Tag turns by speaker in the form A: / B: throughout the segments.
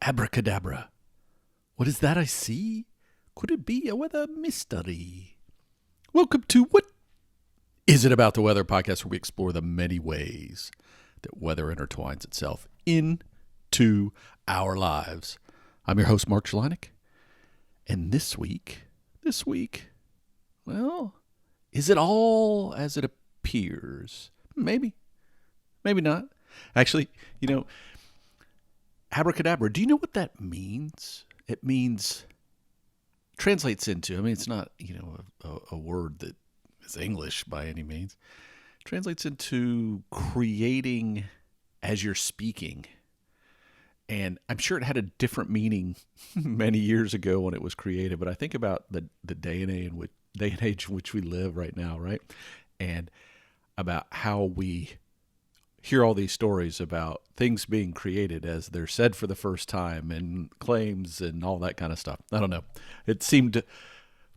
A: Abracadabra. What is that I see? Could it be a weather mystery? Welcome to What Is It About the Weather podcast, where we explore the many ways that weather intertwines itself into our lives. I'm your host, Mark Schleinik. And this week, well, is it all as it appears? Maybe not. Actually, abracadabra, do you know what that means? It translates into, it's not, a word that is English by any means. It translates into creating as you're speaking. And I'm sure it had a different meaning many years ago when it was created, but I think about the day and age in which we live right now, right? And about how we hear all these stories about things being created as they're said for the first time and claims and all that kind of stuff. I don't know. It seemed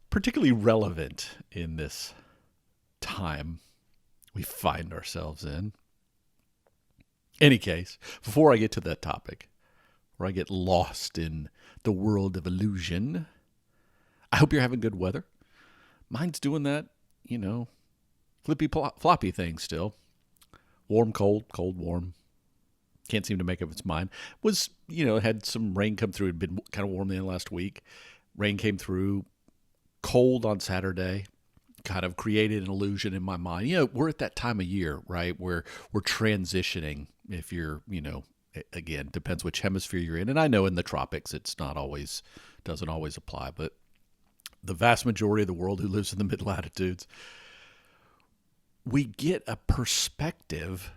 A: particularly relevant in this time we find ourselves in. Any case, before I get to that topic, where I get lost in the world of illusion, I hope you're having good weather. Mine's doing that, flippy floppy thing still. Warm, cold, warm. Can't seem to make up its mind. Had some rain come through. It had been kind of warm the last week. Rain came through. Cold on Saturday. Kind of created an illusion in my mind. We're at that time of year, right, where we're transitioning. If you're, again, depends which hemisphere you're in. And I know in the tropics doesn't always apply. But the vast majority of the world who lives in the mid-latitudes, we get a perspective,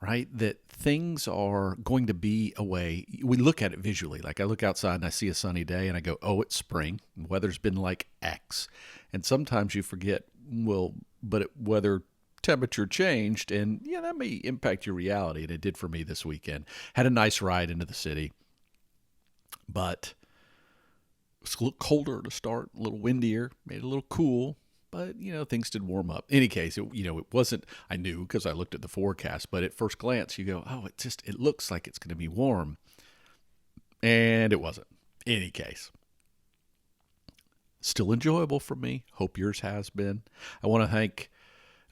A: right, that things are going to be a way. We look at it visually. Like I look outside and I see a sunny day and I go, oh, it's spring. The weather's been like X. And sometimes you forget, weather temperature changed, and that may impact your reality. And it did for me this weekend. Had a nice ride into the city, but it was a little colder to start, a little windier, made it a little cool. But, things did warm up. In any case, it wasn't, I knew because I looked at the forecast, but at first glance you go, oh, it looks like it's going to be warm. And it wasn't. In any case, still enjoyable for me. Hope yours has been. I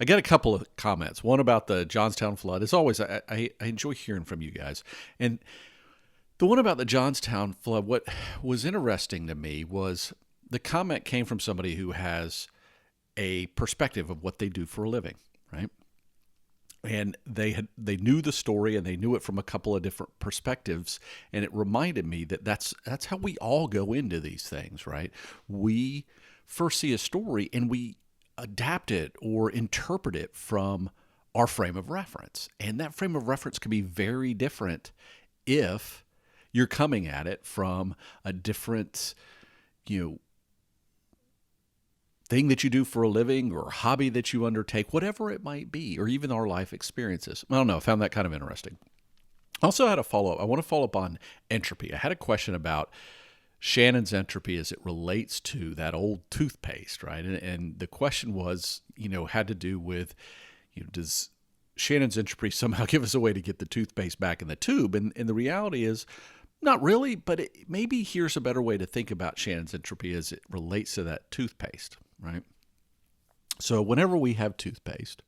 A: got a couple of comments. One about the Johnstown flood. As always, I enjoy hearing from you guys. And the one about the Johnstown flood, what was interesting to me was the comment came from somebody who has a perspective of what they do for a living, right? And they knew the story and they knew it from a couple of different perspectives. And it reminded me that that's how we all go into these things, right? We first see a story and we adapt it or interpret it from our frame of reference. And that frame of reference can be very different if you're coming at it from a different, thing that you do for a living or hobby that you undertake, whatever it might be, or even our life experiences. I don't know. I found that kind of interesting. Also had a follow-up. I want to follow up on entropy. I had a question about Shannon's entropy as it relates to that old toothpaste, right? And the question was, had to do with, does Shannon's entropy somehow give us a way to get the toothpaste back in the tube? And the reality is, not really, but maybe here's a better way to think about Shannon's entropy as it relates to that toothpaste, right? So whenever we have toothpaste,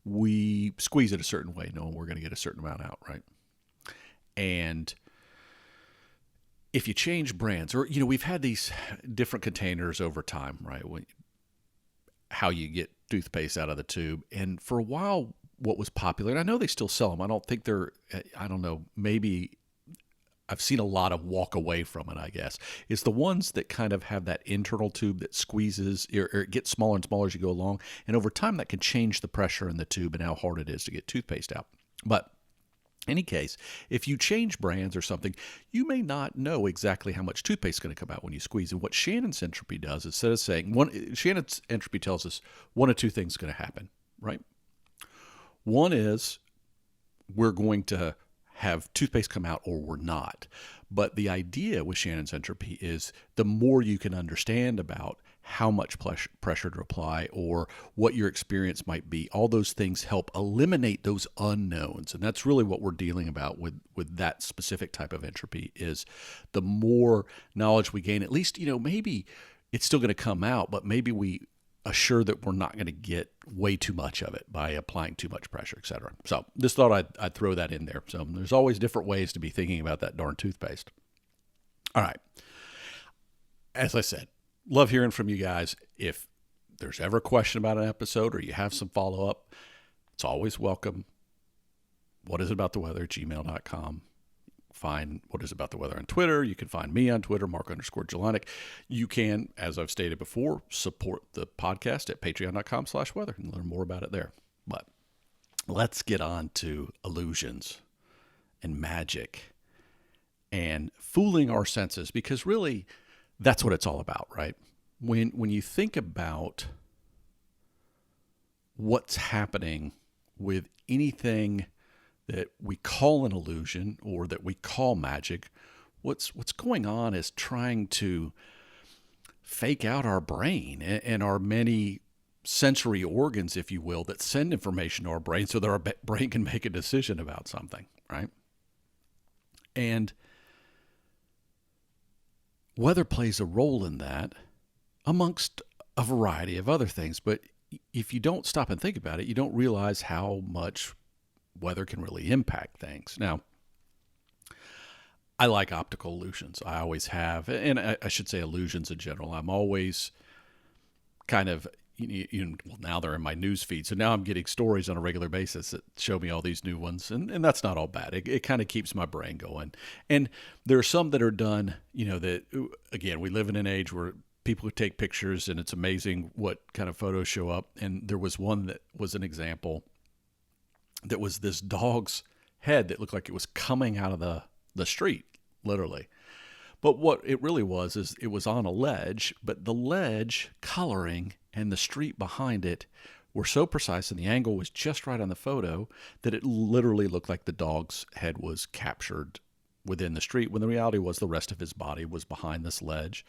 A: we squeeze it a certain way, knowing we're going to get a certain amount out, right? And if you change brands, or, we've had these different containers over time, right? How you get toothpaste out of the tube. And for a while, what was popular, and I know they still sell them. I don't think maybe I've seen a lot of walk away from it, I guess, is the ones that kind of have that internal tube that squeezes, or it gets smaller and smaller as you go along. And over time, that can change the pressure in the tube and how hard it is to get toothpaste out. But in any case, if you change brands or something, you may not know exactly how much toothpaste is going to come out when you squeeze. And what Shannon's entropy does, instead of saying, Shannon's entropy tells us one of two things is going to happen, right? One is we're going to have toothpaste come out or we're not. But the idea with Shannon's entropy is the more you can understand about how much pressure to apply, or what your experience might be. All those things help eliminate those unknowns. And that's really what we're dealing about with that specific type of entropy is the more knowledge we gain, at least, maybe it's still going to come out, but maybe we assure that we're not going to get way too much of it by applying too much pressure, et cetera. So just thought I'd throw that in there. So there's always different ways to be thinking about that darn toothpaste. All right. As I said, love hearing from you guys. If there's ever a question about an episode or you have some follow-up, it's always welcome. whatisabouttheweather@gmail.com. Find What Is About the Weather on Twitter. You can find me on Twitter, Mark_Jelinek. You can, as I've stated before, support the podcast at patreon.com/weather and learn more about it there. But let's get on to illusions and magic and fooling our senses, because really that's what it's all about, right? When you think about what's happening with anything that we call an illusion or that we call magic, what's going on is trying to fake out our brain and our many sensory organs, if you will, that send information to our brain so that our brain can make a decision about something, right? And weather plays a role in that amongst a variety of other things. But if you don't stop and think about it, you don't realize how much weather can really impact things. Now, I like optical illusions. I always have, and I should say illusions in general. I'm always kind of, well, now they're in my news feed. So now I'm getting stories on a regular basis that show me all these new ones. And that's not all bad. It kind of keeps my brain going. And there are some that are done, that, again, we live in an age where people take pictures and it's amazing what kind of photos show up. And there was one that was an example that was this dog's head that looked like it was coming out of the street, literally. But what it really was is it was on a ledge, but the ledge coloring and the street behind it were so precise and the angle was just right on the photo that it literally looked like the dog's head was captured within the street, when the reality was the rest of his body was behind this ledge.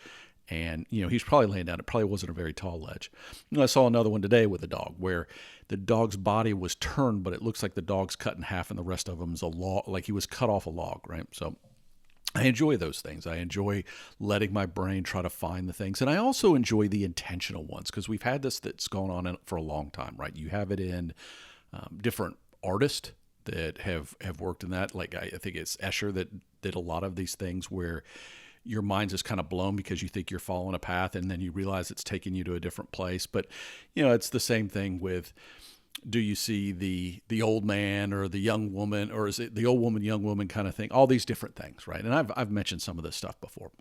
A: And, he's probably laying down. It probably wasn't a very tall ledge. I saw another one today with a dog where the dog's body was turned, but it looks like the dog's cut in half and the rest of him is a log, like he was cut off a log, right? So I enjoy those things. I enjoy letting my brain try to find the things. And I also enjoy the intentional ones, because we've had this that's gone on for a long time, right? You have it in different artists that have worked in that. Like I think it's Escher that did a lot of these things where your mind's just kind of blown because you think you're following a path and then you realize it's taking you to a different place. But, it's the same thing with, do you see the old man or the young woman, or is it the old woman, young woman kind of thing? All these different things, right? And I've mentioned some of this stuff before.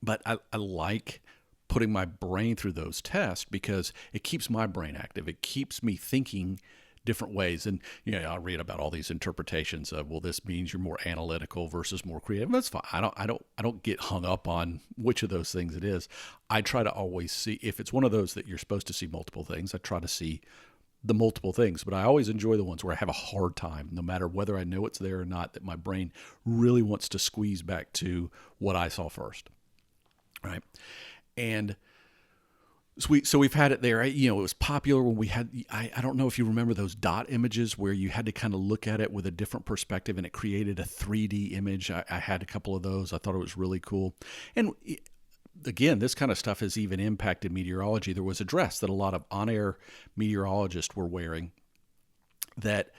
A: But I like putting my brain through those tests because it keeps my brain active. It keeps me thinking different ways. And, I read about all these interpretations of, well, this means you're more analytical versus more creative. That's fine. I don't get hung up on which of those things it is. I try to always see, if it's one of those that you're supposed to see multiple things, I try to see the multiple things. But I always enjoy the ones where I have a hard time, no matter whether I know it's there or not, that my brain really wants to squeeze back to what I saw first. Right. And so we've had it there. It was popular when we had, I don't know if you remember those dot images where you had to kind of look at it with a different perspective and it created a 3D image. I had a couple of those. I thought it was really cool. And again, this kind of stuff has even impacted meteorology. There was a dress that a lot of on-air meteorologists were wearing that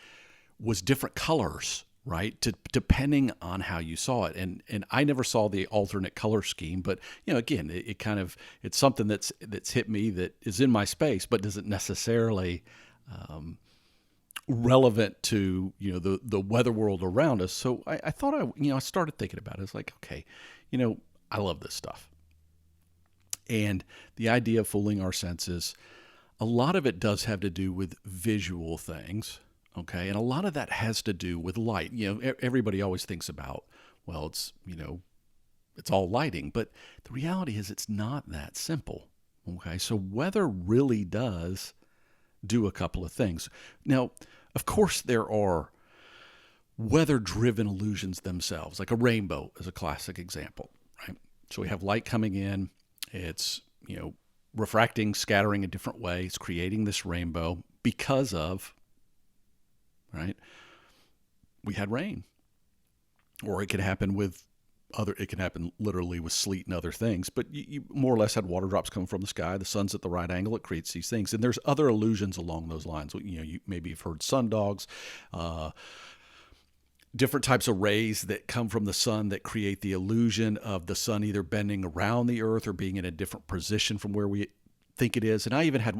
A: was different colors, right? Depending on how you saw it. And I never saw the alternate color scheme, but again, it kind of, it's something that's hit me that is in my space, but doesn't necessarily relevant to, the weather world around us. So I thought I started thinking about it. It's like, okay, I love this stuff. And the idea of fooling our senses, a lot of it does have to do with visual things. Okay. And a lot of that has to do with light. Everybody always thinks about, well, it's all lighting, but the reality is it's not that simple. Okay. So weather really does do a couple of things. Now, of course, there are weather-driven illusions themselves, like a rainbow is a classic example, right? So we have light coming in. It's, refracting, scattering a different way. It's creating this rainbow because of, right? We had rain. Or it could happen with it can happen literally with sleet and other things, but you more or less had water drops coming from the sky. The sun's at the right angle. It creates these things. And there's other illusions along those lines. You maybe you've heard sundogs, different types of rays that come from the sun that create the illusion of the sun either bending around the earth or being in a different position from where we think it is. And I even had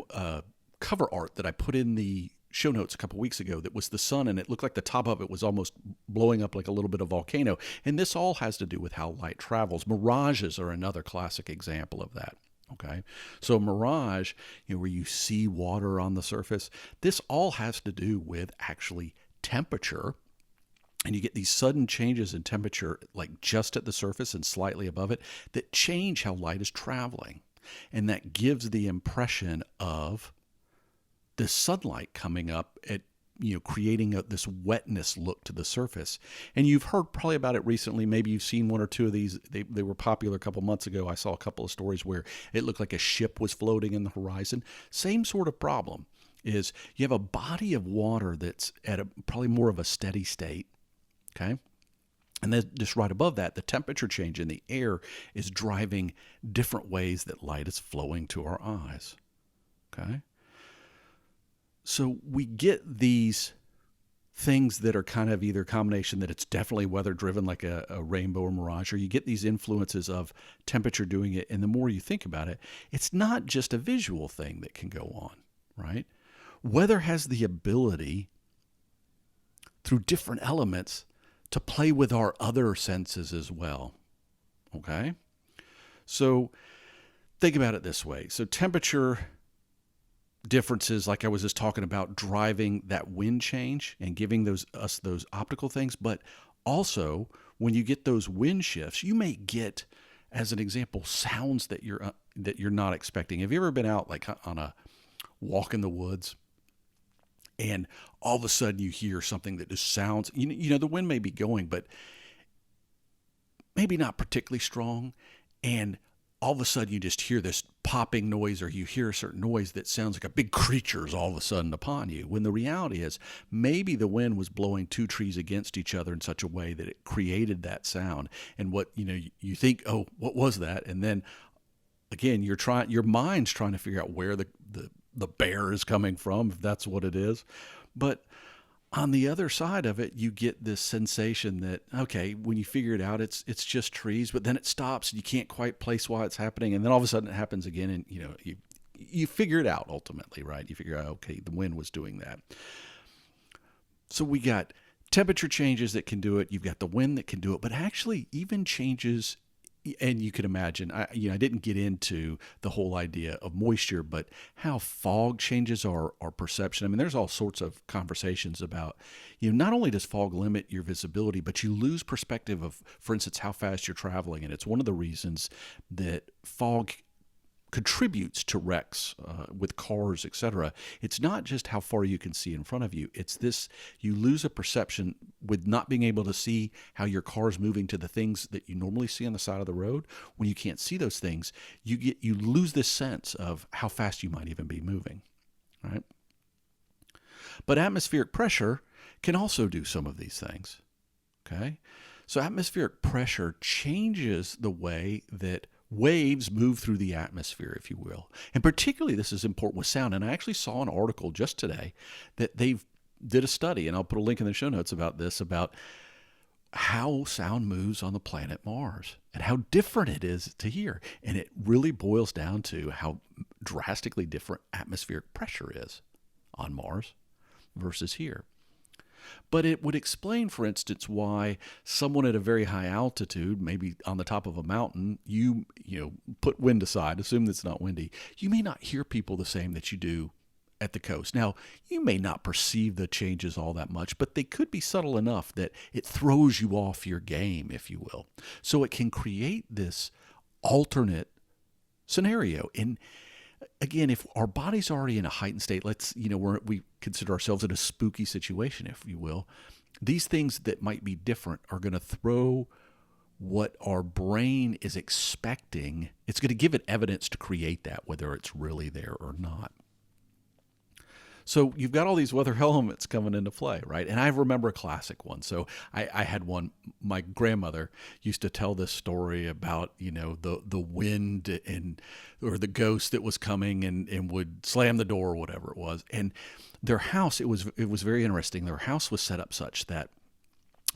A: cover art that I put in the show notes a couple weeks ago that was the sun, and it looked like the top of it was almost blowing up like a little bit of volcano. And this all has to do with how light travels. Mirages are another classic example of that. Okay, so mirage, where you see water on the surface, this all has to do with actually temperature. And you get these sudden changes in temperature, like just at the surface and slightly above it, that change how light is traveling. And that gives the impression of the sunlight coming up at, creating this wetness look to the surface. And you've heard probably about it recently. Maybe you've seen one or two of these. They were popular a couple months ago. I saw a couple of stories where it looked like a ship was floating in the horizon. Same sort of problem is you have a body of water that's at probably more of a steady state. Okay. And then just right above that, the temperature change in the air is driving different ways that light is flowing to our eyes. Okay. So we get these things that are kind of either a combination that it's definitely weather driven, like a rainbow or mirage, or you get these influences of temperature doing it. And the more you think about it, it's not just a visual thing that can go on, right? Weather has the ability through different elements to play with our other senses as well. Okay? So think about it this way. So temperature differences, like I was just talking about, driving that wind change and giving us those optical things. But also, when you get those wind shifts, you may get, as an example, sounds that you're not expecting. Have you ever been out like on a walk in the woods, and all of a sudden you hear something that just sounds, the wind may be going, but maybe not particularly strong, and all of a sudden you just hear this popping noise, or you hear a certain noise that sounds like a big creature is all of a sudden upon you, when the reality is maybe the wind was blowing two trees against each other in such a way that it created that sound. And what you think, oh, what was that? And then again, your mind's trying to figure out where the bear is coming from, if that's what it is. But on the other side of it, you get this sensation that, okay, when you figure it out, it's just trees, but then it stops and you can't quite place why it's happening. And then all of a sudden it happens again, and you figure it out ultimately, right? You figure out, okay, the wind was doing that. So we got temperature changes that can do it. You've got the wind that can do it, but actually even changes. And you can imagine, I didn't get into the whole idea of moisture, but how fog changes our perception. I mean, there's all sorts of conversations about, not only does fog limit your visibility, but you lose perspective of, for instance, how fast you're traveling. And it's one of the reasons that fog contributes to wrecks with cars, etc. It's not just how far you can see in front of you. It's this, you lose a perception with not being able to see how your car is moving to the things that you normally see on the side of the road. When you can't see those things, you lose this sense of how fast you might even be moving, right? But atmospheric pressure can also do some of these things, okay? So atmospheric pressure changes the way that waves move through the atmosphere, if you will. And particularly this is important with sound. And I actually saw an article just today that they've did a study, and I'll put a link in the show notes about this, about how sound moves on the planet Mars and how different it is to here. And it really boils down to how drastically different atmospheric pressure is on Mars versus here. But it would explain, for instance, why someone at a very high altitude, maybe on the top of a mountain, you put wind aside, assume it's not windy, you may not hear people the same that you do at the coast. Now, you may not perceive the changes all that much, but they could be subtle enough that it throws you off your game, if you will. So it can create this alternate scenario. And again, if our body's already in a heightened state, we consider ourselves in a spooky situation, if you will, these things that might be different are going to throw what our brain is expecting, it's going to give it evidence to create that, whether it's really there or not. So you've got all these weather elements coming into play, right? And I remember a classic one. So I had one. My grandmother used to tell this story about, the wind or the ghost that was coming and would slam the door or whatever it was. And their house, it was very interesting. Their house was set up such that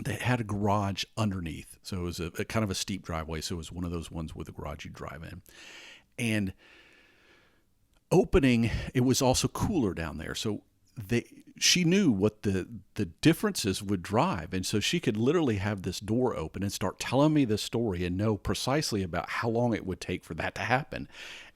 A: they had a garage underneath. So it was a kind of a steep driveway. So it was one of those ones with a garage you drive in. And opening, it was also cooler down there. So she knew what the differences would drive. And so she could literally have this door open and start telling me this story and know precisely about how long it would take for that to happen.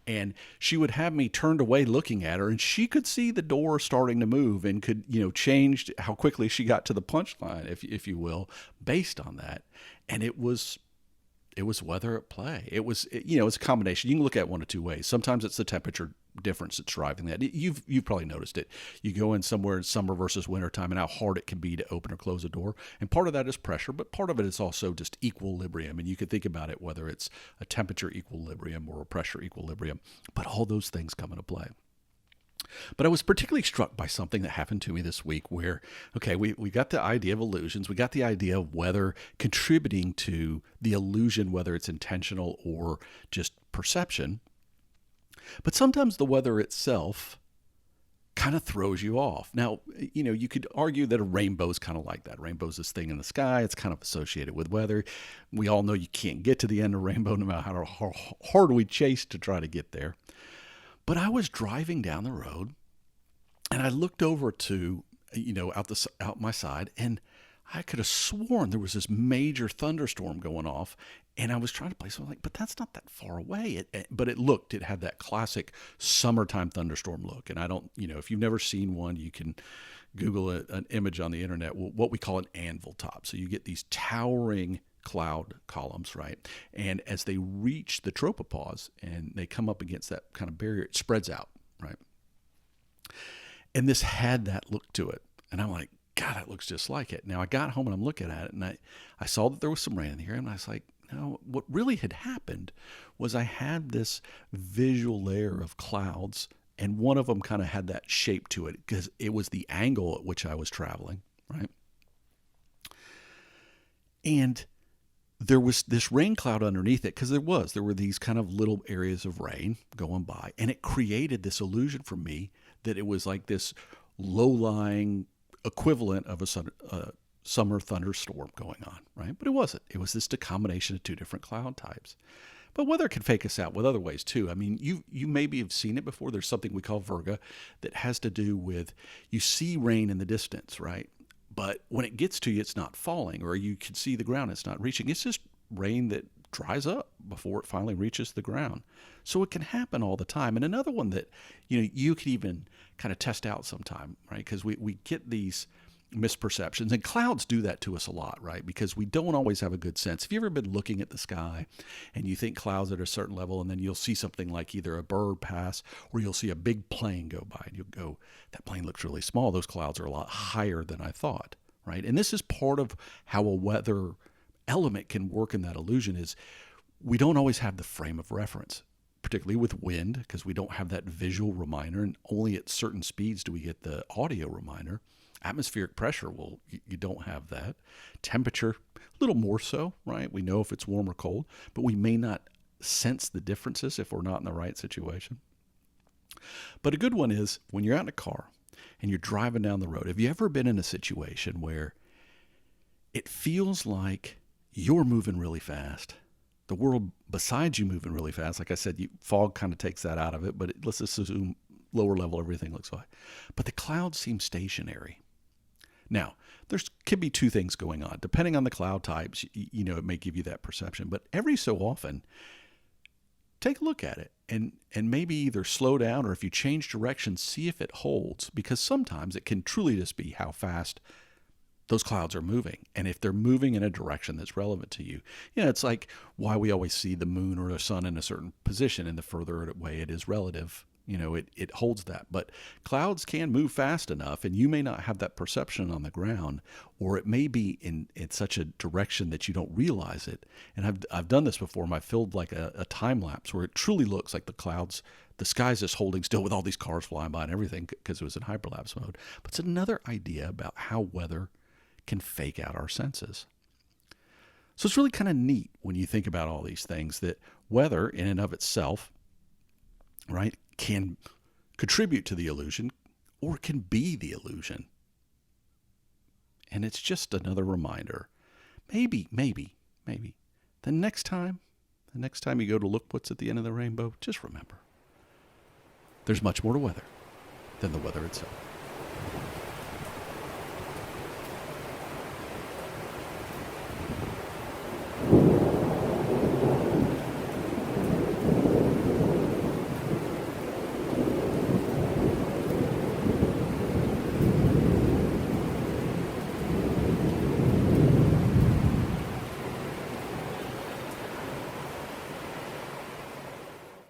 A: And she would have me turned away looking at her, and she could see the door starting to move and could, change how quickly she got to the punchline, if you will, based on that. And it was weather at play. It's a combination. You can look at it one of two ways. Sometimes it's the temperature difference that's driving that. You've probably noticed it. You go in somewhere in summer versus winter time and how hard it can be to open or close a door. And part of that is pressure, but part of it is also just equilibrium. And you could think about it whether it's a temperature equilibrium or a pressure equilibrium. But all those things come into play. But I was particularly struck by something that happened to me this week where, okay, we got the idea of illusions. We got the idea of weather contributing to the illusion, whether it's intentional or just perception. But sometimes the weather itself kind of throws you off. Now, you could argue that a rainbow is kind of like that. Rainbow's this thing in the sky. It's kind of associated with weather. We all know you can't get to the end of a rainbow no matter how hard we chase to try to get there. But I was driving down the road and I looked over to, out my side, and I could have sworn there was this major thunderstorm going off. And I was trying to place, I'm like, but that's not that far away. But it had that classic summertime thunderstorm look. And I don't, if you've never seen one, you can Google an image on the internet, what we call an anvil top. So you get these towering cloud columns, right? And as they reach the tropopause and they come up against that kind of barrier, it spreads out, right? And this had that look to it. And I'm like, God, that looks just like it. Now I got home and I'm looking at it and I saw that there was some rain in the area, and I was like, no, what really had happened was I had this visual layer of clouds, and one of them kind of had that shape to it because it was the angle at which I was traveling, right? And there was this rain cloud underneath it because there were these kind of little areas of rain going by, and it created this illusion for me that it was like this low-lying equivalent of a summer thunderstorm going on, right? But it wasn't. It was just a combination of two different cloud types. But weather can fake us out with other ways too. I mean, you maybe have seen it before. There's something we call virga that has to do with, you see rain in the distance, right? But when it gets to you, it's not falling, or you can see the ground, it's not reaching. It's just rain that dries up before it finally reaches the ground. So it can happen all the time. And another one that, you can even kind of test out sometime, right? Because we get these misperceptions, and clouds do that to us a lot, right? Because we don't always have a good sense. Have you ever been looking at the sky and you think clouds at a certain level, and then you'll see something like either a bird pass or you'll see a big plane go by, and you'll go, that plane looks really small. Those clouds are a lot higher than I thought, right? And this is part of how a weather element can work in that illusion, is we don't always have the frame of reference, particularly with wind, because we don't have that visual reminder, and only at certain speeds do we get the audio reminder. Atmospheric pressure, well, you don't have that. Temperature, a little more so, right? We know if it's warm or cold, but we may not sense the differences if we're not in the right situation. But a good one is when you're out in a car and you're driving down the road. Have you ever been in a situation where it feels like you're moving really fast, the world beside you moving really fast? Like I said, fog kind of takes that out of it, but let's assume lower level everything looks like. But the clouds seem stationary. Now, could be two things going on. Depending on the cloud types, it may give you that perception. But every so often, take a look at it and maybe either slow down, or if you change direction, see if it holds. Because sometimes it can truly just be how fast those clouds are moving. And if they're moving in a direction that's relevant to you, it's like why we always see the moon or the sun in a certain position, and the further away it is relative it holds that. But clouds can move fast enough, and you may not have that perception on the ground, or it may be in such a direction that you don't realize it. And I've done this before. I've filmed like a time lapse where it truly looks like the sky's just holding still with all these cars flying by and everything because it was in hyperlapse mode. But it's another idea about how weather can fake out our senses. So it's really kind of neat when you think about all these things, that weather in and of itself, right, can contribute to the illusion or can be the illusion. And it's just another reminder. Maybe, the next time you go to look what's at the end of the rainbow, just remember, there's much more to weather than the weather itself.